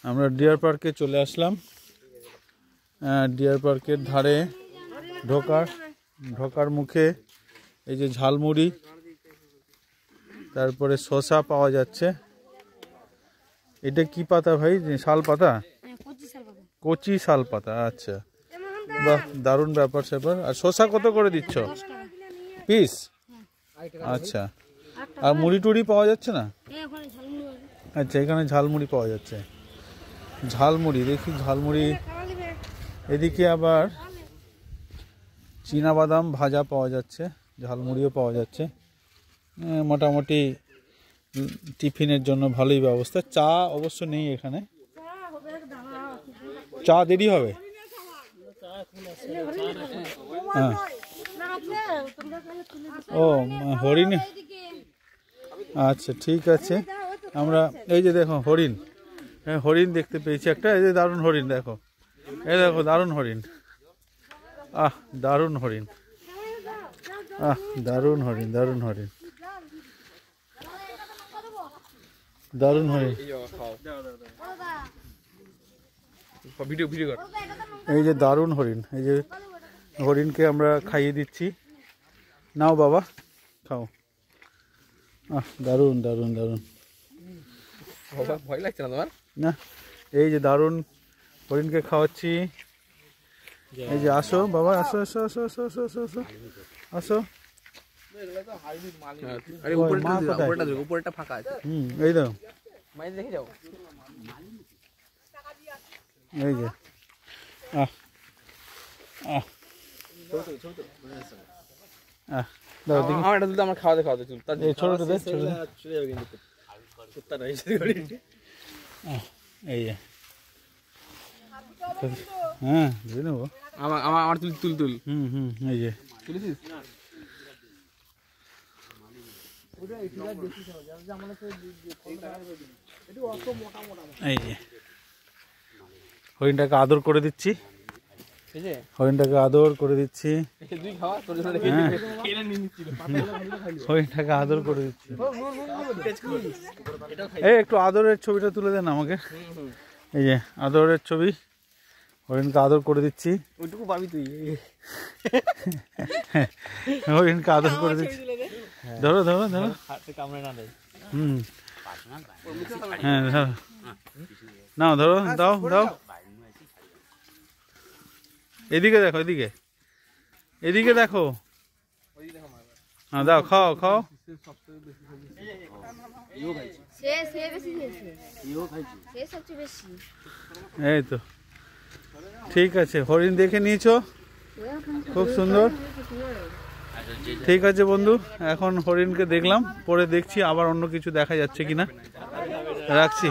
আমরা ডিয়ার পার্কে চলে আসলাম। ডিয়ার পার্কের ধারে ঢোকার মুখে এই যে ঝালমুড়ি, তারপরে শসা পাওয়া যাচ্ছে। এটা কি পাতা ভাই? শাল পাতা, কচি শাল পাতা। আচ্ছা, বাহ, দারুণ ব্যাপার স্যাপার। আর শসা কত করে দিচ্ছ পিস? আচ্ছা, আর মুড়ি টুড়ি পাওয়া যাচ্ছে না? আচ্ছা, এখানে ঝালমুড়ি পাওয়া যাচ্ছে। ঝালমুড়ি দেখি, ঝালমুড়ি। এদিকে আবার চীনাবাদাম ভাজা পাওয়া যাচ্ছে, ঝালমুড়িও পাওয়া যাচ্ছে। মোটামুটি টিফিনের জন্য ভালোই ব্যবস্থা। চা অবশ্য নেই এখানে, চা দেরি হবে। হ্যাঁ, ও হরিণ। আচ্ছা, ঠিক আছে। আমরা এই যে দেখো হরিণ, হ্যাঁ হরিণ দেখতে পেয়েছি একটা। এই যে দারুণ হরিণ, দেখো, এই দেখো দারুণ হরিণ। দারুণ হরিণ, দারুণ হরিণ, দারুণ হরিণ, দারুণ হরিণ। এই যে দারুণ হরিণ, এই যে হরিণকে আমরা খাইয়ে দিচ্ছি। নাও বাবা, খাও। দারুণ দারুণ দারুণ। ভয় লাগছে না তোমার? না, এই যে দারুণ হরিণকে খাওয়াচ্ছি। এই যে আসো বাবা, আসো আসো আসো আসো আসো আসো আসো আসো। উপরেরটা ফাঁকা আছে। এই দাও, দেখে যাও। এই যে আমার খাওয়াতে খাওয়াতে চুল ছোটটা দে, ছোট এই যে, হ্যাঁ ধরে নেবো। আমার তুল তুল তুল। এই যে তুলেছিস? এই যে হরিণটাকে আদর করে দিচ্ছি, হরিণটাকে আদর করে দিচ্ছি, হরিণটাকে আদর করে দিচ্ছি। এই একটু আদরের ছবিটা তুলে দেন আমাকে। এই যে আদরের ছবি, হরিণকে আদর করে দিচ্ছি। ওইটুকু পাবি তুই। হরিণকে আদর করে দিচ্ছি। ধরো ধরো ধরো, হ্যাঁ ধরো, নাও ধরো, দাও দাও। এদিকে দেখো, এদিকে এদিকে দেখো। হ্যাঁ দাও, খাও খাও। এই তো ঠিক আছে, হরিণ দেখে নিয়েছো, খুব সুন্দর। ঠিক আছে বন্ধু, এখন হরিণকে দেখলাম, পরে দেখছি আবার অন্য কিছু দেখা যাচ্ছে কিনা। রাখছি।